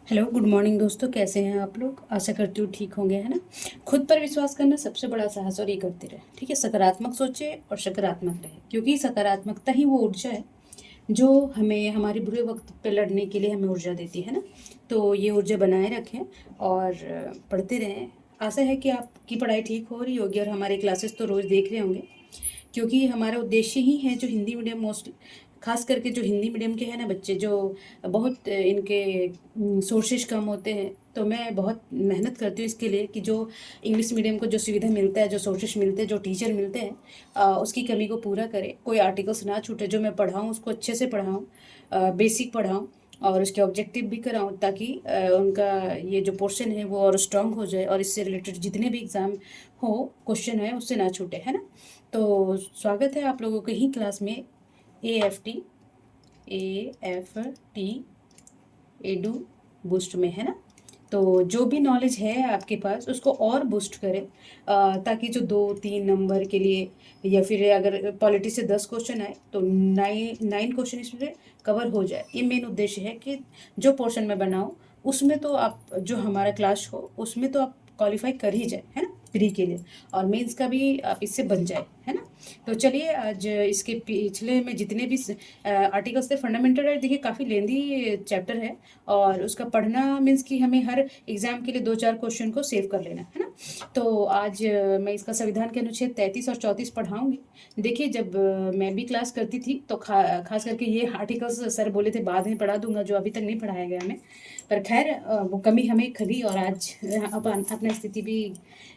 Hello, good morning दोस्तों। कैसे हैं आप लोग? आशा करती हूँ ठीक होंगे, है ना। खुद पर विश्वास करना सबसे बड़ा साहस, और ये करते रहे। ठीक है, सकारात्मक सोचे और सकारात्मक रहे, क्योंकि सकारात्मकता ही वो ऊर्जा है जो हमें हमारे बुरे वक्त पे लड़ने के लिए हमें ऊर्जा देती है ना। तो ये ऊर्जा बनाए रखें और पढ़ते रहें। आशा है कि आपकी पढ़ाई ठीक हो रही होगी और हमारे क्लासेस तो रोज़ देख रहे होंगे, क्योंकि हमारा उद्देश्य ही है जो हिंदी मीडियम मोस्ट खास करके जो हिंदी मीडियम के हैं ना बच्चे, जो बहुत इनके सोर्सेज कम होते हैं। तो मैं बहुत मेहनत करती हूँ इसके लिए कि जो इंग्लिश मीडियम को जो सुविधा मिलता है, जो सोर्सेज मिलते हैं, जो टीचर मिलते हैं, उसकी कमी को पूरा करें। कोई आर्टिकल्स ना छूटे, जो मैं पढ़ाऊँ उसको अच्छे से पढ़ाऊँ, बेसिक पढ़ाऊँ और उसके ऑब्जेक्टिव भी कराऊँ, ताकि उनका ये जो पोर्शन है वो और स्ट्रांग हो जाए और इससे रिलेटेड जितने भी एग्ज़ाम हो क्वेश्चन है उससे ना छूटे, है ना। तो स्वागत है आप लोगों के ही क्लास में A F T edu boost में, है ना। तो जो भी नॉलेज है आपके पास उसको और बूस्ट करें, ताकि जो 2-3 नंबर के लिए, या फिर अगर पॉलिटी से 10 क्वेश्चन आए तो 9 क्वेश्चन इसमें कवर हो जाए। ये मेन उद्देश्य है कि जो पोर्शन में बनाऊँ उसमें तो आप, जो हमारा क्लास हो उसमें तो आप क्वालिफाई कर ही जाए, है ना, प्री के लिए। और मेंस का भी आप इससे बन जाए, है ना। तो चलिए, आज इसके पिछले में जितने भी आर्टिकल्स थे, फंडामेंटल राइट, देखिए काफ़ी लेंदी चैप्टर है और उसका पढ़ना मीन्स कि हमें हर एग्जाम के लिए 2-4 क्वेश्चन को सेव कर लेना है ना। तो आज मैं इसका संविधान के अनुच्छेद 33 और 34 पढ़ाऊंगी। देखिए, जब मैं भी क्लास करती थी तो खास करके ये आर्टिकल्स सर बोले थे बाद में पढ़ा दूंगा, जो अभी तक नहीं पढ़ाया गया हमें। पर खैर, वो कमी हमें खली और आज अपना स्थिति भी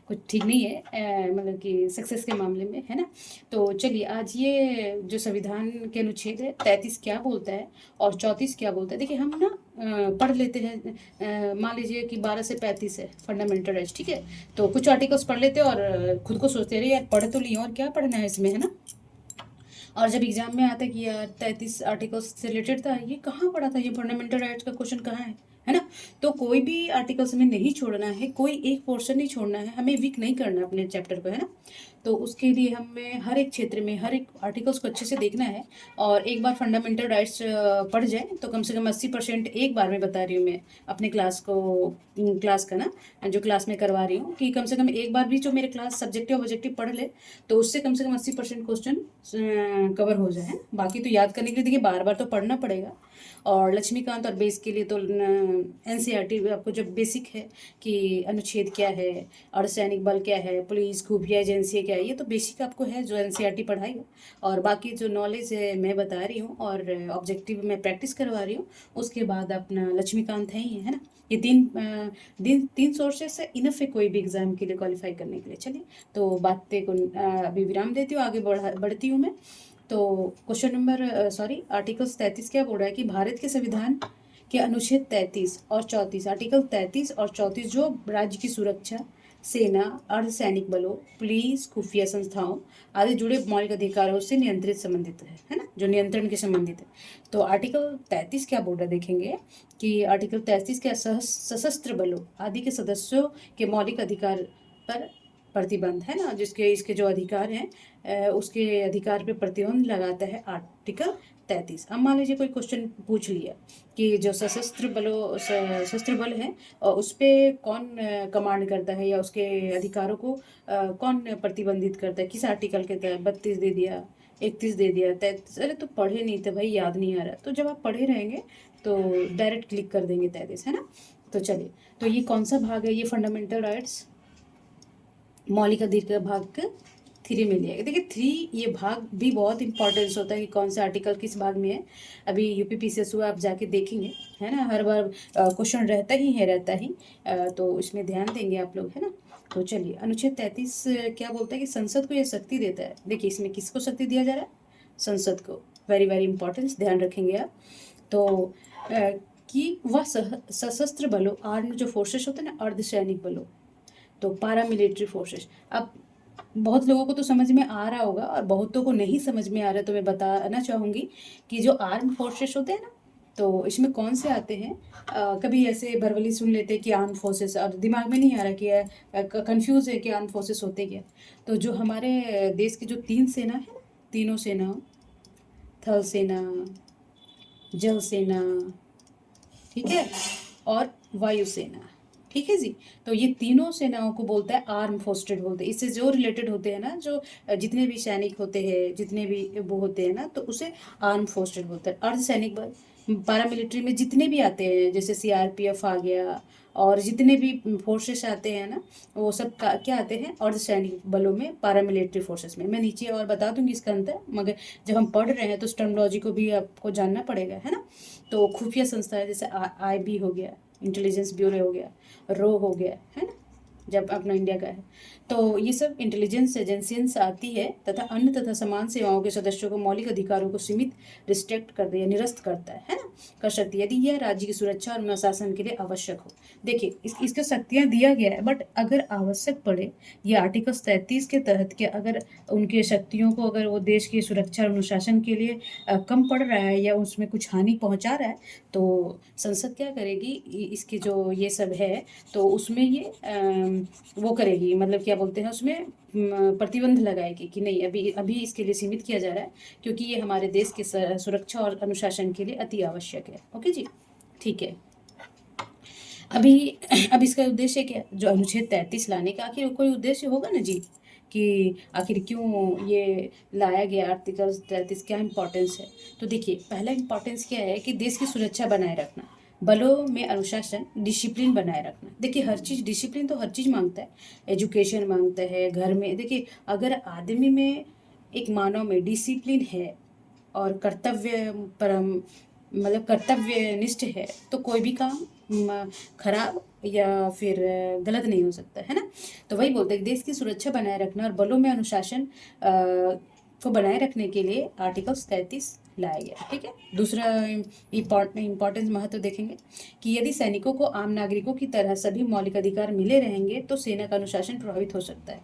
कुछ ठीक नहीं है, मतलब कि सक्सेस के मामले में, है ना। तो चलिए, आज ये जो संविधान के अनुच्छेद है 33 क्या बोलता है और 34 क्या बोलता है, देखिए हम ना पढ़ लेते हैं। मान लीजिए कि 12 से 35 है फंडामेंटल राइट्स, ठीक है। तो कुछ आर्टिकल्स पढ़ लेते हैं और खुद को सोचते रहे यार पढ़ तो लिए और क्या पढ़ना है इसमें, है ना। और जब एग्जाम में आता है कि यार 33 आर्टिकल्स से रिलेटेड था, ये कहाँ पढ़ा था, ये फंडामेंटल राइट्स का क्वेश्चन कहाँ है ना। तो कोई भी आर्टिकल्स में नहीं छोड़ना है, कोई एक पोर्शन नहीं छोड़ना है, हमें वीक नहीं करना अपने चैप्टर को, है ना। तो उसके लिए हमें हर एक क्षेत्र में हर एक आर्टिकल्स को अच्छे से देखना है। और एक बार फंडामेंटल राइट्स पढ़ जाए तो कम से कम 80% एक बार में बता रही हूँ मैं अपने क्लास का ना, जो क्लास में करवा रही हूँ, कि कम से कम एक बार भी जो मेरे क्लास सब्जेक्टिव ऑब्जेक्टिव पढ़ ले तो उससे कम से कम 80% क्वेश्चन कवर हो जाए। बाकी तो याद करने के लिए देखिए बार बार तो पढ़ना पड़ेगा। और लक्ष्मीकांत और बेस के लिए तो एनसीईआरटी आपको जब बेसिक है कि अनुच्छेद क्या है, अर्धसैनिक बल क्या है, पुलिस खुफिया एजेंसी क्या है, ये तो बेसिक आपको है जो एनसीईआरटी पढ़ाई हो। और बाकी जो नॉलेज है मैं बता रही हूँ और ऑब्जेक्टिव में प्रैक्टिस करवा रही हूँ। उसके बाद अपना लक्ष्मीकांत है ना। ये तीन सोर्सेस से इनफ है कोई भी एग्जाम के लिए क्वालिफाई करने के लिए। चलिए, तो बातें को अभी विराम देती हूँ, आगे बढ़ती हूँ मैं। तो क्वेश्चन नंबर सॉरी आर्टिकल्स 33 क्या बोल रहा है कि भारत के संविधान के अनुच्छेद 33 और 34, आर्टिकल 33 और 34 जो राज्य की सुरक्षा, सेना, अर्धसैनिक बलों, पुलिस, खुफिया संस्थाओं आदि जुड़े मौलिक अधिकारों से नियंत्रित संबंधित है ना, जो नियंत्रण के संबंधित है। तो आर्टिकल 33 क्या बोल रहा है देखेंगे कि आर्टिकल 33 के सशस्त्र बलों आदि के सदस्यों के मौलिक अधिकार पर प्रतिबंध, है ना, जिसके इसके जो अधिकार हैं उसके अधिकार पे प्रतिबंध लगाता है आर्टिकल 33। अब मान लीजिए कोई क्वेश्चन पूछ लिया कि जो सशस्त्र बल है और उस पर कौन कमांड करता है, या उसके अधिकारों को कौन प्रतिबंधित करता है, किस आर्टिकल के तहत 32 दे दिया, 31 दे दिया, 33। अरे तो पढ़े नहीं थे भाई, याद नहीं आ रहा। तो जब आप पढ़े रहेंगे तो डायरेक्ट क्लिक कर देंगे 33, है ना। तो चलिए, तो ये कौन सा भाग है, ये फंडामेंटल राइट्स मौलिक अधिकार भाग 3 में लिया गया। देखिए 3 ये भाग भी बहुत इंपॉर्टेंस होता है कि कौन सा आर्टिकल किस भाग में है। अभी यूपीपीसीएस हुआ, आप जाके देखेंगे, है ना, हर बार क्वेश्चन रहता ही। तो इसमें ध्यान देंगे आप लोग, है ना। तो चलिए, अनुच्छेद 33 क्या बोलता है कि संसद को यह शक्ति देता है। देखिए इसमें किसको शक्ति दिया जा रहा है, संसद को। वेरी वेरी इंपॉर्टेंस, ध्यान रखेंगे आप। तो कि वह सशस्त्र बलों, आर्म्ड जो फोर्सेस होते हैं ना, अर्धसैनिक बलों, तो पारामिलिट्री फोर्सेस। अब बहुत लोगों को तो समझ में आ रहा होगा और बहुतों को नहीं समझ में आ रहा, तो मैं बताना चाहूँगी कि जो आर्म फोर्सेस होते हैं ना, तो इसमें कौन से आते हैं। कभी ऐसे भरवली सुन लेते हैं कि आर्म फोर्सेस, और दिमाग में नहीं आ रहा कि कंफ्यूज है कि आर्म फोर्सेस होते क्या। तो जो हमारे देश की जो 3 सेना है ना, तीनों सेना, थल सेना, जल सेना, ठीक है, और वायुसेना। ठीक है जी। तो ये तीनों सेनाओं को बोलता है आर्म फोर्सेड बोलते हैं। इससे जो रिलेटेड होते हैं ना, जो जितने भी सैनिक होते हैं, जितने भी वो होते हैं ना, तो उसे आर्म फोर्सेड बोलते हैं। अर्धसैनिक बल पैरामिलिट्री में जितने भी आते हैं, जैसे सीआरपीएफ आ गया और जितने भी फोर्सेस आते हैं ना, वो सब क्या आते हैं अर्धसैनिक बलों में, पैरामिलिट्री फोर्सेस में। मैं नीचे और बता दूंगी इसका अंतर, मगर जब हम पढ़ रहे हैं तो टर्मिनोलॉजी को भी आपको जानना पड़ेगा, है ना। तो खुफिया संस्था है, जैसे आईबी हो गया, इंटेलिजेंस ब्यूरो हो गया, रो हो गया, है ना, जब अपना इंडिया का है। तो ये सब इंटेलिजेंस एजेंसियंस आती है तथा अन्य तथा समान सेवाओं के सदस्यों को मौलिक अधिकारों को सीमित रिस्ट्रिक्ट कर दिया, निरस्त करता है ना, कर सकती है यदि यह राज्य की सुरक्षा और अनुशासन के लिए आवश्यक हो। देखिए इसको शक्तियाँ दिया गया है, बट अगर आवश्यक पड़े, ये आर्टिकल 33 के तहत के अगर उनके शक्तियों को, अगर वो देश की सुरक्षा और अनुशासन के लिए कम पड़ रहा है या उसमें कुछ हानि पहुंचा रहा है, तो संसद क्या करेगी, इसके जो ये सब है तो उसमें ये वो करेगी, मतलब क्या बोलते हैं उसमें प्रतिबंध लगाएगी कि नहीं, अभी अभी इसके लिए सीमित किया जा रहा है, क्योंकि ये हमारे देश के सुरक्षा और अनुशासन के लिए अति आवश्यक है। ओके जी, ठीक है। अभी अब इसका उद्देश्य क्या, जो अनुच्छेद 33 लाने का आखिर कोई उद्देश्य होगा ना जी, कि आखिर क्यों ये लाया गया आर्टिकल 33, क्या इंपॉर्टेंस है। तो देखिए पहला इंपॉर्टेंस क्या है कि देश की सुरक्षा बनाए रखना, बलों में अनुशासन, डिसिप्लिन बनाए रखना। देखिए हर चीज़, डिसिप्लिन तो हर चीज़ मांगता है, एजुकेशन मांगता है, घर में देखिए अगर आदमी में, एक मानव में डिसिप्लिन है और कर्तव्य परम, मतलब कर्तव्यनिष्ठ है, तो कोई भी काम खराब या फिर गलत नहीं हो सकता, है ना। तो वही बोलते हैं कि देश की सुरक्षा बनाए रखना और बलों में अनुशासन को बनाए रखने के लिए आर्टिकल 33 लाया गया। ठीक है। दूसरा इम्पॉर्टेंस महत्व देखेंगे कि यदि सैनिकों को आम नागरिकों की तरह सभी मौलिक अधिकार मिले रहेंगे तो सेना का अनुशासन प्रभावित हो सकता है।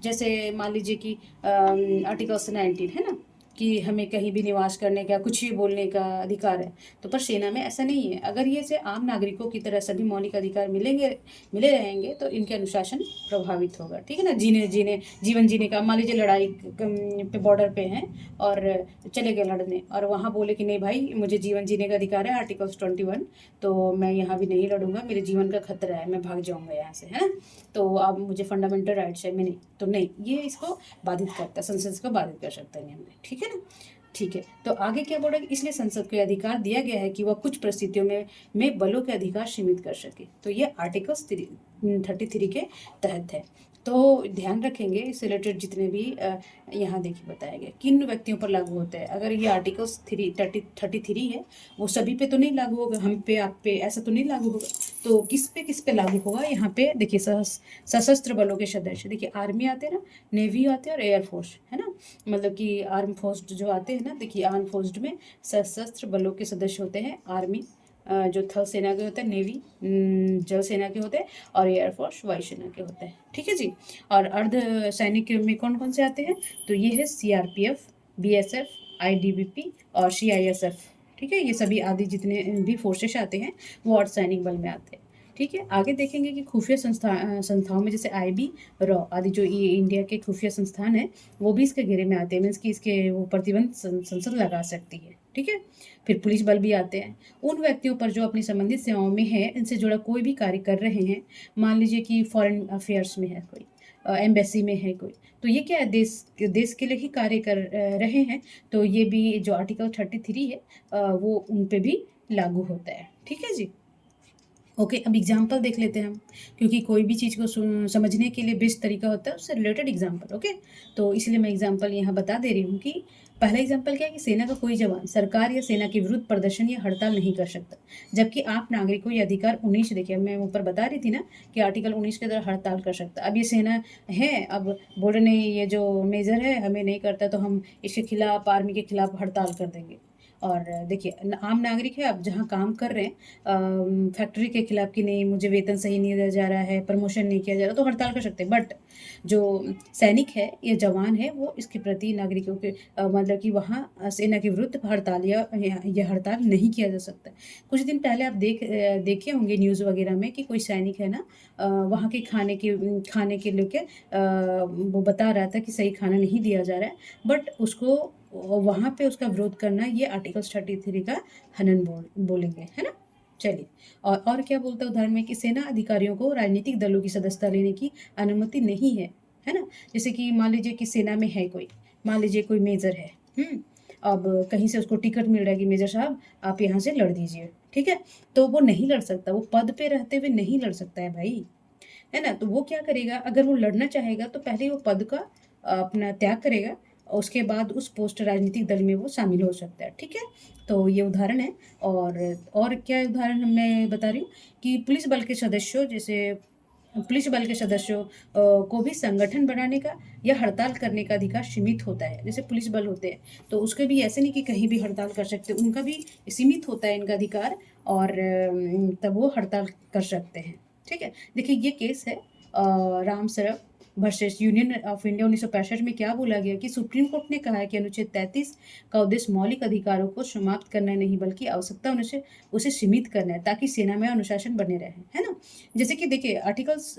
जैसे मान लीजिए कि आर्टिकल 19 है ना, कि हमें कहीं भी निवास करने का, कुछ भी बोलने का अधिकार है, तो पर सेना में ऐसा नहीं है। अगर ये से आम नागरिकों की तरह सभी मौलिक अधिकार मिले रहेंगे तो इनके अनुशासन प्रभावित होगा। ठीक है ना, जीवन जीने का, मान लीजिए लड़ाई पे बॉर्डर पे हैं और चले गए लड़ने, और वहाँ बोले कि नहीं भाई मुझे जीवन जीने का अधिकार है आर्टिकल 21, तो मैं यहाँ भी नहीं लड़ूंगा, मेरे जीवन का खतरा है, मैं भाग जाऊँगा यहाँ से, है ना, तो अब मुझे फंडामेंटल राइट्स है, मैं नहीं, तो नहीं, ये इसको बाधित करता है, संसद को बाधित कर सकता है नियम में। ठीक है ना, ठीक है। तो आगे क्या बोला, इसलिए संसद को अधिकार दिया गया है कि वह कुछ परिस्थितियों में बलों के अधिकार सीमित कर सके। तो ये आर्टिकल 33 के तहत है। तो ध्यान रखेंगे इससे रिलेटेड जितने भी यहाँ देखिए बताया गया किन व्यक्तियों पर लागू होता है। अगर ये आर्टिकल्स 33 है, वो सभी पे तो नहीं लागू होगा, हम पे आप पे ऐसा तो नहीं लागू होगा, तो किस पे लागू होगा। यहाँ पे देखिए सशस्त्र बलों के सदस्य, देखिए आर्मी आते हैं ना, नेवी आते हैं और एयरफोर्स, है ना, मतलब कि आर्म फोर्स जो आते हैं ना, देखिए आर्म फोर्स में सशस्त्र बलों के सदस्य होते हैं आर्मी, जो थल सेना के होते हैं, नेवी जल सेना के होते हैं, और एयरफोर्स वायुसेना के होते हैं। ठीक है जी। और अर्ध सैनिक में कौन कौन से आते हैं, तो ये है सीआरपीएफ, बीएसएफ, आईटीबीपी और सीआईएसएफ। ठीक है, ये सभी आदि जितने भी फोर्सेस आते हैं वो अर्धसैनिक बल में आते हैं। ठीक है, आगे देखेंगे कि खुफिया संस्थाओं में जैसे आईबी, रॉ आदि जो ये इंडिया के खुफिया संस्थान है, वो भी इसके घेरे में आते हैं, मीन्स कि इसके वो प्रतिबंध संसद लगा सकती है। ठीक है, फिर पुलिस बल भी आते हैं। उन व्यक्तियों पर जो अपनी संबंधित सेवाओं में है, इनसे जुड़ा कोई भी कार्य कर रहे हैं, मान लीजिए कि फॉरेन अफेयर्स में है कोई, एम्बेसी में है कोई, तो ये क्या है, देश के लिए ही कार्य कर रहे हैं, तो ये भी जो आर्टिकल 33 है वो उन पे भी लागू होता है। ठीक है जी। ओके, अब एग्जाम्पल देख लेते हैं हम, क्योंकि कोई भी चीज़ को समझने के लिए बेस्ट तरीका होता है उससे रिलेटेड एग्जाम्पल। ओके, तो इसलिए मैं एग्जाम्पल यहाँ बता दे रही हूँ कि पहला एग्जाम्पल क्या है कि सेना का कोई जवान सरकार या सेना के विरुद्ध प्रदर्शन या हड़ताल नहीं कर सकता, जबकि आप नागरिकों ये अधिकार 19, देखिए मैं ऊपर बता रही थी ना कि आर्टिकल 19 के द्वारा हड़ताल कर सकता। अब ये सेना है, अब बोल रहे नहीं ये जो मेजर है हमें नहीं करता, तो हम इसके खिलाफ, आर्मी के खिलाफ हड़ताल कर देंगे। और देखिए आम नागरिक है, आप जहाँ काम कर रहे हैं फैक्ट्री के खिलाफ कि नहीं मुझे वेतन सही नहीं दिया जा रहा है, प्रमोशन नहीं किया जा रहा, तो हड़ताल कर सकते हैं। बट जो सैनिक है या जवान है वो इसके प्रति नागरिकों के मतलब कि वहाँ सेना के विरुद्ध हड़ताल या हड़ताल नहीं किया जा सकता। कुछ दिन पहले आप देखे होंगे न्यूज़ वगैरह में कि कोई सैनिक है ना, वहाँ के खाने के लेके वो बता रहा था कि सही खाना नहीं दिया जा रहा है, बट उसको वहाँ पे उसका विरोध करना, ये आर्टिकल 33 का हनन बोलेंगे, है ना। चलिए, और क्या बोलता है उदाहरण में कि सेना अधिकारियों को राजनीतिक दलों की सदस्यता लेने की अनुमति नहीं है ना? जैसे कि मान लीजिए कि सेना में है कोई, मान लीजिए कोई मेजर है, अब कहीं से उसको टिकट मिल रहा है कि मेजर साहब आप यहाँ से लड़ दीजिए, ठीक है? तो वो नहीं लड़ सकता, वो पद पे रहते हुए नहीं लड़ सकता है भाई, है ना? तो वो क्या करेगा, अगर वो लड़ना चाहेगा तो पहले वो पद का अपना त्याग करेगा और उसके बाद उस पोस्ट राजनीतिक दल में वो शामिल हो सकता है, ठीक है? तो ये उदाहरण है। और क्या उदाहरण मैं बता रही हूँ कि पुलिस बल के सदस्यों जैसे पुलिस बल के सदस्यों को भी संगठन बनाने का या हड़ताल करने का अधिकार सीमित होता है। जैसे पुलिस बल होते हैं तो उसके भी ऐसे नहीं कि कहीं भी हड़ताल कर सकते, उनका भी सीमित होता है इनका अधिकार, और तब वो हड़ताल कर सकते हैं, ठीक है? देखिए ये केस है Ram Surf versus union of India 1965 में क्या बोला गया कि सुप्रीम कोर्ट ने कहा है कि अनुच्छेद 33 का उद्देश्य मौलिक अधिकारों को समाप्त करना नहीं बल्कि आवश्यकता अनुसार उसे सीमित करना है ताकि सेना में अनुशासन बने रहे, है ना? जैसे कि देखिए आर्टिकल्स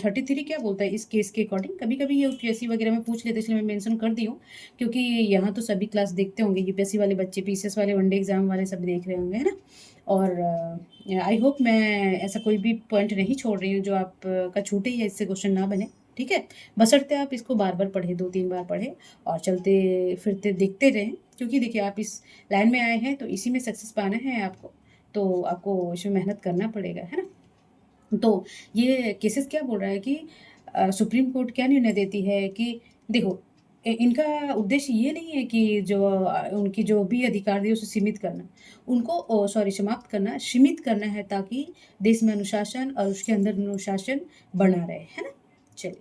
33 क्या बोलता है इस केस के अकॉर्डिंग, कभी कभी ये यूपीएससी वगैरह में पूछ लेते इसलिए मैं मेंशन कर दी हूँ, क्योंकि यहाँ तो सभी क्लास देखते होंगे, यूपीएससी वाले बच्चे, पीसीएस वाले, वनडे एग्जाम वाले सब देख रहे होंगे, है ना? और आई होप मैं ऐसा कोई भी पॉइंट नहीं छोड़ रही हूँ जो आप का छूटे या इससे क्वेश्चन ना बने, ठीक है? बशर्ते आप इसको बार बार पढ़े, 2-3 बार पढ़े और चलते फिरते देखते रहें, क्योंकि देखिए आप इस लाइन में आए हैं तो इसी में सक्सेस पाना है आपको, तो आपको इसमें मेहनत करना पड़ेगा, है ना? तो ये केसेस क्या बोल रहा है कि सुप्रीम कोर्ट क्या निर्णय देती है कि देखो इनका उद्देश्य ये नहीं है कि जो उनकी जो भी अधिकार दिए उसे सीमित करना, उनको सॉरी समाप्त करना, सीमित करना है ताकि देश में अनुशासन और उसके अंदर अनुशासन बना रहे, है ना? चलिए,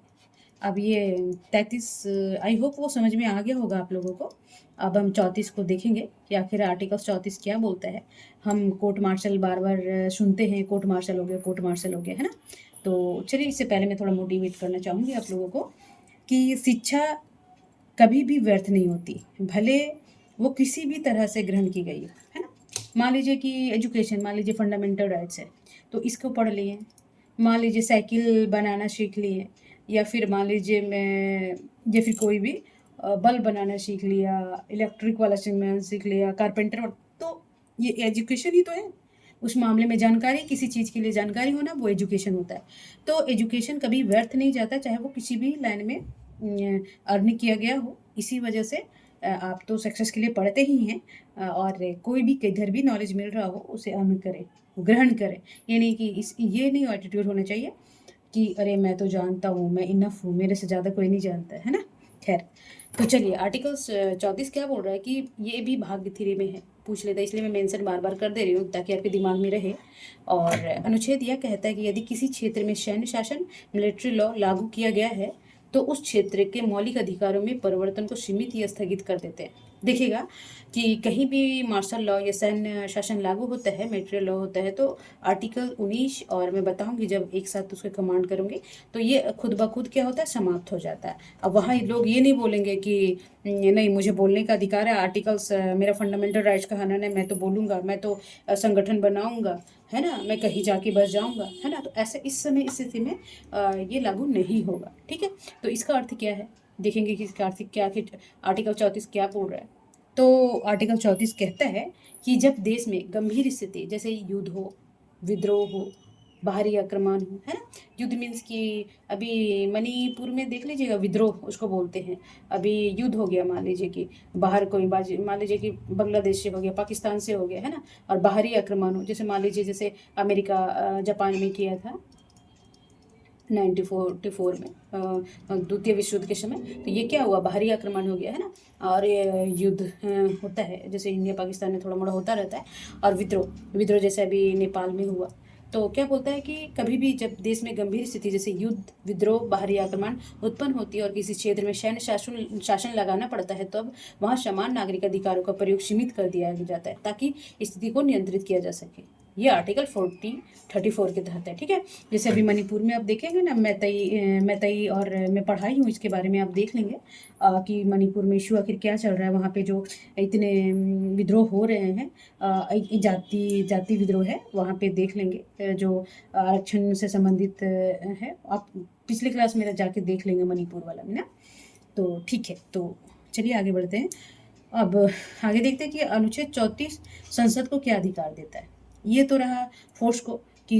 अब ये 33 आई होप वो समझ में आ गया होगा आप लोगों को। अब हम 34 को देखेंगे कि आखिर आर्टिकल 34 क्या बोलता है। हम कोर्ट मार्शल बार बार सुनते हैं, कोर्ट मार्शल हो गया, कोर्ट मार्शल हो गया, है ना? तो चलिए इससे पहले मैं थोड़ा मोटिवेट करना चाहूँगी आप लोगों को कि शिक्षा कभी भी व्यर्थ नहीं होती, भले वो किसी भी तरह से ग्रहण की गई हो, है ना? मान लीजिए कि एजुकेशन, मान लीजिए फंडामेंटल राइट्स है तो इसको पढ़ लिए, मान लीजिए साइकिल बनाना सीख लिए, या फिर मान लीजिए मैं या फिर कोई भी बल्ब बनाना सीख लिया, इलेक्ट्रिक वाला सामान सीख लिया, कारपेंटर, तो ये एजुकेशन ही तो है। उस मामले में जानकारी, किसी चीज़ के लिए जानकारी होना वो एजुकेशन होता है। तो एजुकेशन कभी व्यर्थ नहीं जाता, चाहे वो किसी भी लाइन में अर्न किया गया हो। इसी वजह से आप तो सक्सेस के लिए पढ़ते ही हैं, और कोई भी किधर भी नॉलेज मिल रहा हो उसे अर्न करें, ग्रहण करें। ये नहीं कि ये नहीं एटीट्यूड होना चाहिए कि अरे मैं तो जानता हूँ, मैं इनफ हूँ, मेरे से ज़्यादा कोई नहीं जानता है ना? खैर, तो चलिए आर्टिकल्स 34 क्या बोल रहा है कि ये भी भाग थ्री में है, पूछ लेता है, इसलिए मैं मेंशन बार बार कर दे रही हूँ ताकि आपके दिमाग में रहे। और अनुच्छेद यह कहता है कि यदि किसी क्षेत्र में सैन्य शासन, मिलिट्री लॉ लागू किया गया है तो उस क्षेत्र के मौलिक अधिकारों में परिवर्तन को सीमित या स्थगित कर देते हैं। देखिएगा कि कहीं भी मार्शल लॉ या सैन्य शासन लागू होता है, मिलिट्री लॉ होता है, तो आर्टिकल 19 और मैं बताऊंगी जब एक साथ उसके कमांड करूंगी तो ये खुद ब खुद क्या होता है, समाप्त हो जाता है। अब वहाँ लोग ये नहीं बोलेंगे कि नहीं मुझे बोलने का अधिकार है, आर्टिकल्स मेरा फंडामेंटल राइट्स का हनन है, मैं तो बोलूँगा, मैं तो संगठन बनाऊँगा, है ना, मैं कहीं जाके बस जाऊँगा, है ना? तो ऐसे इस समय इस स्थिति में ये लागू नहीं होगा, ठीक है? तो इसका अर्थ क्या है, देखेंगे कि इसका अर्थ क्या कि आर्टिकल 34 क्या बोल रहा है। तो आर्टिकल 34 कहता है कि जब देश में गंभीर स्थिति जैसे युद्ध हो, विद्रोह हो, बाहरी आक्रमण हो, है ना? युद्ध मीन्स कि अभी मणिपुर में देख लीजिएगा, विद्रोह उसको बोलते हैं। अभी युद्ध हो गया, मान लीजिए कि बाहर कोई बाजी, मान लीजिए कि बांग्लादेश से हो गया, पाकिस्तान से हो गया, है ना? और बाहरी आक्रमण हो, जैसे मान लीजिए जैसे अमेरिका जापान में किया था 1944 में द्वितीय विश्व युद्ध के समय, तो ये क्या हुआ, बाहरी आक्रमण हो गया, है ना? और ये युद्ध होता है, जैसे इंडिया पाकिस्तान में थोड़ा मोड़ा होता रहता है। और विद्रोह, विद्रोह जैसे अभी नेपाल में हुआ। तो क्या बोलता है कि कभी भी जब देश में गंभीर स्थिति जैसे युद्ध, विद्रोह, बाहरी आक्रमण उत्पन्न होती है और किसी क्षेत्र में सैन्य शासन लगाना पड़ता है, तब वहाँ समान नागरिक अधिकारों का प्रयोग सीमित कर दिया जाता है ताकि स्थिति को नियंत्रित किया जा सके। ये आर्टिकल 34 के तहत है, ठीक है? जैसे अभी मणिपुर में आप देखेंगे ना, मैतई और मैं पढ़ाई हूँ इसके बारे में, आप देख लेंगे कि मणिपुर में इशू आखिर क्या चल रहा है, वहाँ पे जो इतने विद्रोह हो रहे हैं, जाति विद्रोह है वहाँ पे, देख लेंगे जो आरक्षण से संबंधित है। आप पिछले क्लास मेरा जाके देख लेंगे मणिपुर वाला में ना। तो ठीक है, तो चलिए आगे बढ़ते हैं। अब आगे देखते हैं कि अनुच्छेद 34 संसद को क्या अधिकार देता है। ये तो रहा फोर्स को कि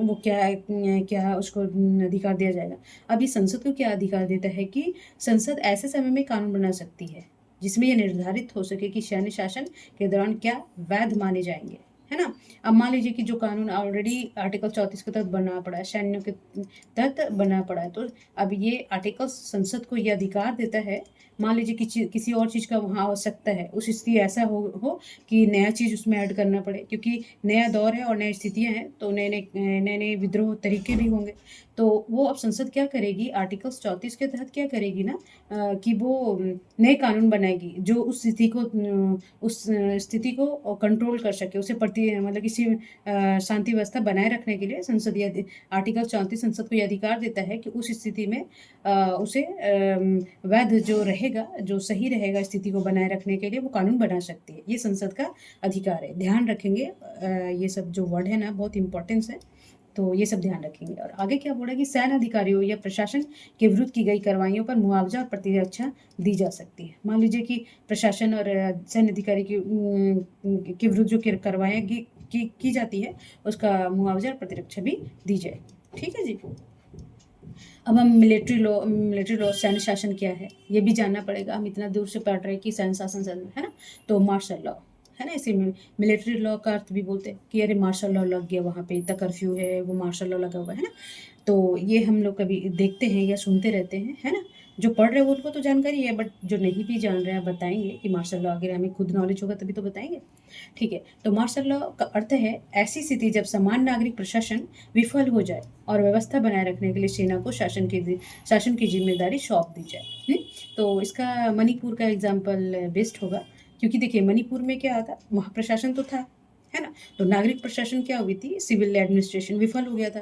वो क्या क्या उसको अधिकार दिया जाएगा। अब ये संसद को क्या अधिकार देता है कि संसद ऐसे समय में कानून बना सकती है जिसमें यह निर्धारित हो सके कि सैन्य शासन के दौरान क्या वैध माने जाएंगे, है ना। अब मान लीजिए कि जो कानून ऑलरेडी आर्टिकल 34 के तहत बना पड़ा है, सैन्य के तहत बना पड़ा है, तो अब ये आर्टिकल संसद को ये अधिकार देता है। मान लीजिए कि किसी और चीज़ का वहाँ आवश्यकता है, उस स्थिति ऐसा हो कि नया चीज़ उसमें ऐड करना पड़े, क्योंकि नया दौर है और नई स्थितियाँ हैं, तो नए नए विद्रोह तरीके भी होंगे। तो वो अब संसद क्या करेगी, आर्टिकल 34 के तहत क्या करेगी ना, कि वो नए कानून बनाएगी जो उस स्थिति को उस स्थिति को कंट्रोल कर सके, उसे प्रति मतलब किसी शांति व्यवस्था बनाए रखने के लिए संसदीय आर्टिकल 34 संसद को ये अधिकार देता है कि उस स्थिति में उसे वैध जो रहेगा, जो सही रहेगा स्थिति को बनाए रखने के लिए, वो कानून बना सकती है। ये संसद का अधिकार है, ध्यान रखेंगे। ये सब जो वर्ड है ना बहुत इंपॉर्टेंस है, तो ये सब ध्यान रखेंगे। और आगे क्या बोला कि सैन्य अधिकारियों या प्रशासन के विरुद्ध की गई कार्रवाइयों पर मुआवजा और प्रतिरक्षा दी जा सकती है। मान लीजिए कि प्रशासन और सैन्य अधिकारी के विरुद्ध जो कार्रवाइयाँ की जाती है, उसका मुआवजा और प्रतिरक्षा भी दी जाए। ठीक है जी। अब हम मिलिट्री लॉ सैन्य शासन क्या है ये भी जानना पड़ेगा। हम इतना दूर से पढ़ रहे हैं कि सैन्य शासन है ना, तो मार्शल लॉ है ना, इसी में मिलिट्री लॉ का अर्थ भी बोलते हैं कि अरे मार्शल लॉ लग गया, वहाँ पे इतना कर्फ्यू है, वो मार्शल लॉ लगा हुआ है ना। तो ये हम लोग कभी देखते हैं या सुनते रहते हैं, है ना। जो पढ़ रहे हैं उनको तो जानकारी है, बट जो नहीं भी जान रहे हैं बताएंगे कि मार्शल लॉ, अगर हमें खुद नॉलेज होगा तभी तो बताएंगे। ठीक है, तो मार्शल लॉ का अर्थ है ऐसी स्थिति जब समान नागरिक प्रशासन विफल हो जाए और व्यवस्था बनाए रखने के लिए सेना को शासन की जिम्मेदारी सौंप दी जाए। तो इसका मणिपुर का एग्जाम्पल बेस्ट होगा, क्योंकि देखिए मणिपुर में क्या आता, वहाँ प्रशासन तो था, है ना। तो नागरिक प्रशासन क्या हुई थी, सिविल एडमिनिस्ट्रेशन विफल हो गया था।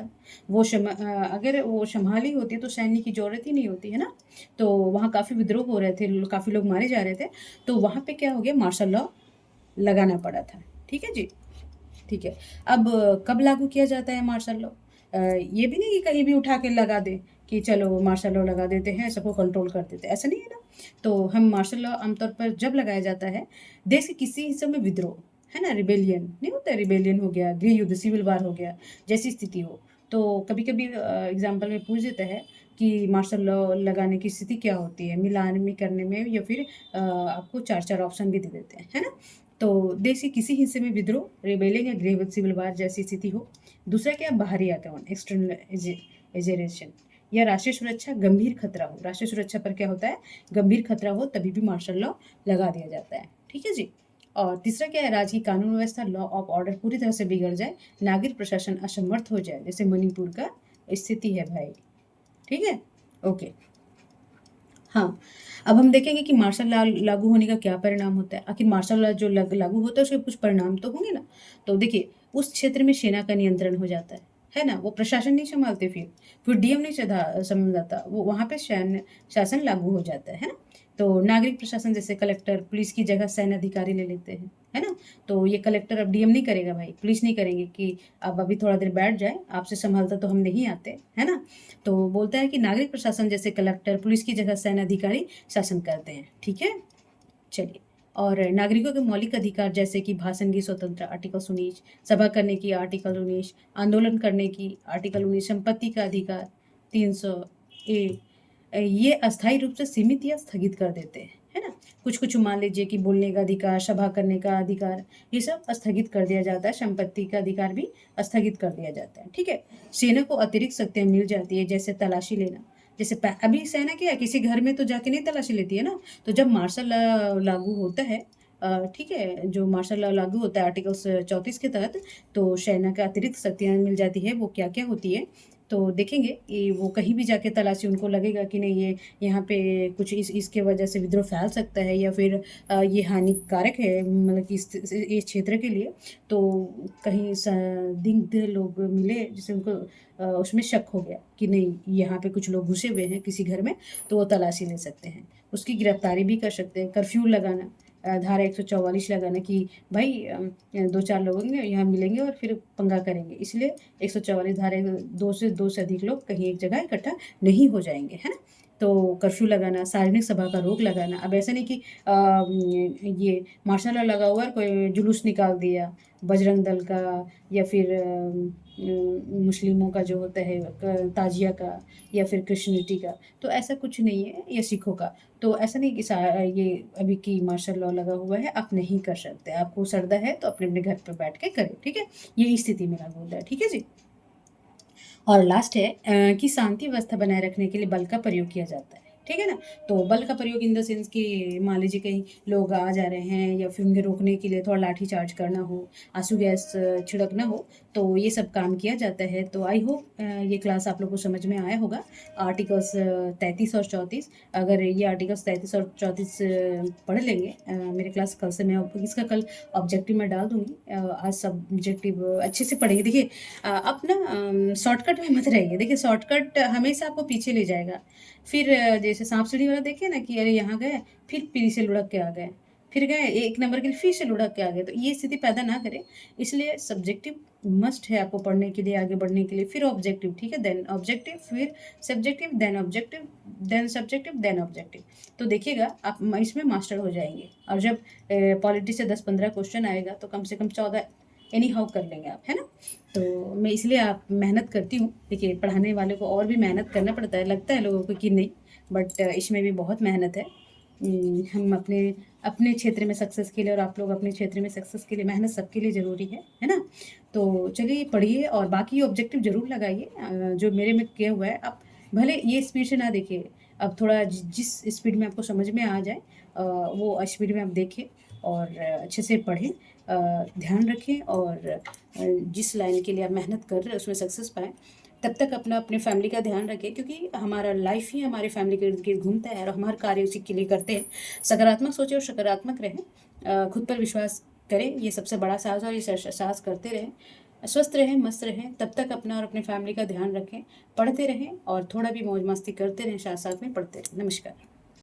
अगर वो संभाली होती तो सैन्य की जरूरत ही नहीं होती, है ना। तो वहाँ काफ़ी विद्रोह हो रहे थे, काफ़ी लोग मारे जा रहे थे, तो वहाँ पे क्या हो गया, मार्शल लॉ लगाना पड़ा था। ठीक है जी। ठीक है, अब कब लागू किया जाता है मार्शल लॉ? ये भी नहीं कि कहीं भी उठा के लगा दे कि चलो मार्शल लॉ लगा देते हैं, सबको कंट्रोल कर देते हैं, ऐसा नहीं है ना। तो हम मार्शल लॉ आमतौर पर जब लगाया जाता है देश के किसी हिस्से में विद्रोह, है ना, रिबेलियन नहीं होता, रिबेलियन हो गया, गृह युद्ध, सिविल वार हो गया, जैसी स्थिति हो, तो कभी कभी एग्जाम्पल में पूछ देता है कि मार्शल लॉ लगाने की स्थिति क्या होती है, मिलान में करने में, या फिर आपको चार चार ऑप्शन भी दे देते हैं, है ना। तो देश के किसी हिस्से में विद्रोह, रिबेलियन या गृह सिविल वार जैसी स्थिति हो। दूसरा क्या, बाहरी आक्रमण, एक्सटर्नल एजेरेशन, या राष्ट्रीय सुरक्षा गंभीर खतरा हो। राष्ट्रीय सुरक्षा पर क्या होता है, गंभीर खतरा हो, तभी भी मार्शल लॉ लगा दिया जाता है। ठीक है जी। और तीसरा क्या है, राज्य की कानून व्यवस्था, लॉ ऑफ ऑर्डर पूरी तरह से बिगड़ जाए, नागरिक प्रशासन असमर्थ हो जाए, जैसे मणिपुर का स्थिति है भाई। ठीक है, ओके। हाँ, अब हम देखेंगे कि मार्शल लॉ लागू होने का क्या परिणाम होता है। आखिर मार्शल लॉ जो लागू होता है उसके कुछ परिणाम तो होंगे ना। तो देखिए उस क्षेत्र में सेना का नियंत्रण हो जाता है ना, वो प्रशासन नहीं संभालते, फिर डीएम नहीं संभालता, वो वहाँ पे सैन्य शासन लागू हो जाता है ना। तो नागरिक प्रशासन जैसे कलेक्टर पुलिस की जगह सैन्य अधिकारी ले लेते हैं, है ना। तो ये कलेक्टर अब डीएम नहीं करेगा भाई, पुलिस नहीं करेंगे कि अब अभी थोड़ा देर बैठ जाए, आपसे संभालता तो हम नहीं आते, है ना। तो बोलता है कि नागरिक प्रशासन जैसे कलेक्टर पुलिस की जगह सैन्य अधिकारी शासन करते हैं। ठीक है, चलिए। और नागरिकों के मौलिक अधिकार जैसे कि भाषण की स्वतंत्रता आर्टिकल 19, सभा करने की आर्टिकल 19, आंदोलन करने की आर्टिकल 19, संपत्ति का अधिकार 300 ये अस्थायी रूप से सीमित या स्थगित कर देते हैं, है ना। कुछ कुछ मान लीजिए कि बोलने का अधिकार, सभा करने का अधिकार, ये सब स्थगित कर दिया जाता है। संपत्ति का अधिकार भी स्थगित कर दिया जाता है। ठीक है, सेना को अतिरिक्त शक्तियाँ मिल जाती है, जैसे तलाशी लेना। जैसे अभी सेना क्या है, किसी घर में तो जाके नहीं तलाशी लेती है ना। तो जब मार्शल लॉ लागू होता है, ठीक है, जो मार्शल लॉ लागू होता है आर्टिकल 34 के तहत, तो सेना का अतिरिक्त शक्तियाँ मिल जाती है। वो क्या क्या होती है तो देखेंगे कि वो कहीं भी जाके तलाशी, उनको लगेगा कि नहीं ये यहाँ पे कुछ इसके वजह से विद्रोह फैल सकता है, या फिर ये हानिकारक है, मतलब कि इस क्षेत्र के लिए, तो कहीं संदिग्ध लोग मिले जिसे उनको उसमें शक हो गया कि नहीं यहाँ पे कुछ लोग घुसे हुए हैं किसी घर में, तो वो तलाशी ले सकते हैं, उसकी गिरफ्तारी भी कर सकते हैं। कर्फ्यू लगाना, धारा 144 लगाना कि भाई दो चार लोग यहाँ मिलेंगे और फिर पंगा करेंगे, इसलिए 144 धारा, दो से अधिक लोग कहीं एक जगह इकट्ठा नहीं हो जाएंगे, है ना। तो कर्फ्यू लगाना, सार्वजनिक सभा का रोक लगाना। अब ऐसा नहीं कि ये मार्शल लॉ लगा हुआ है, कोई जुलूस निकाल दिया बजरंग दल का या फिर मुस्लिमों का जो होता है ताजिया का या फिर क्रिश्चियनिटी का, तो ऐसा कुछ नहीं है, या सिखों का। तो ऐसा नहीं कि ये अभी की मार्शल लॉ लगा हुआ है, आप नहीं कर सकते। आपको सरदा है तो अपने अपने घर पर बैठ के करें, ठीक है। ये स्थिति में लागू होता है, ठीक है जी। और लास्ट है कि शांति व्यवस्था बनाए रखने के लिए बल का प्रयोग किया जाता है, ठीक है ना। तो बल का प्रयोग इन द सेंस कि मान लीजिए कहीं लोग आ जा रहे हैं या फिर उन्हें रोकने के लिए थोड़ा लाठी चार्ज करना हो, आंसू गैस छिड़कना हो, तो ये सब काम किया जाता है। तो आई होप ये क्लास आप लोग को समझ में आया होगा। आर्टिकल्स 33 और 34, अगर ये आर्टिकल्स 33 और 34 पढ़ लेंगे, मेरे क्लास कल से मैं इसका कल ऑब्जेक्टिव में डाल दूंगी। आज सब्जेक्टिव अच्छे से पढ़ेंगे। देखिए आप ना शॉर्टकट में मत रहिए। देखिए शॉर्टकट हमेशा आपको पीछे ले जाएगा। फिर जैसे सांप सीढ़ी वाला देखिए ना कि अरे यहाँ गए, फिर पीढ़ी से लुढ़क के आ गए, फिर गए एक नंबर के लिए फिर से लुढ़क के आ गए। तो ये स्थिति पैदा ना करें, इसलिए सब्जेक्टिव मस्ट है आपको पढ़ने के लिए, आगे बढ़ने के लिए। फिर ऑब्जेक्टिव, ठीक है, देन ऑब्जेक्टिव, फिर subjective, then objective, then subjective, then objective. तो देखिएगा आप इसमें मास्टर हो जाएंगे। और जब पॉलिटी से 10-15 क्वेश्चन आएगा तो कम से कम 14 एनी हाउ कर लेंगे आप, है ना। तो मैं इसलिए आप मेहनत करती हूँ। देखिए पढ़ाने वाले को और भी मेहनत करना पड़ता है, लगता है लोगों को कि नहीं, बट इसमें भी बहुत मेहनत है। हम अपने अपने क्षेत्र में सक्सेस के लिए और आप लोग अपने क्षेत्र में सक्सेस के लिए, मेहनत सबके लिए ज़रूरी है ना। तो चलिए पढ़िए और बाकी ऑब्जेक्टिव ज़रूर लगाइए जो मेरे में किया हुआ है। आप भले ये स्पीड से ना देखिए, अब थोड़ा जिस स्पीड में आपको समझ में आ जाए वो स्पीड में आप देखें और अच्छे से पढ़ें, ध्यान रखें और जिस लाइन के लिए आप मेहनत कर रहे हैं उसमें सक्सेस पाएँ। तब तक अपना अपने फैमिली का ध्यान रखें, क्योंकि हमारा लाइफ ही हमारे फैमिली के इर्द गिर्द घूमता है और हमारा कार्य उसी के लिए करते हैं। सकारात्मक सोचें और सकारात्मक रहें, खुद पर विश्वास करें, ये सबसे बड़ा साहस है और ये साहस करते रहें। स्वस्थ रहें, मस्त रहें, तब तक अपना और अपने फैमिली का ध्यान रखें, पढ़ते रहें और थोड़ा भी मौज मस्ती करते रहें, साथ साथ में पढ़ते रहें। नमस्कार।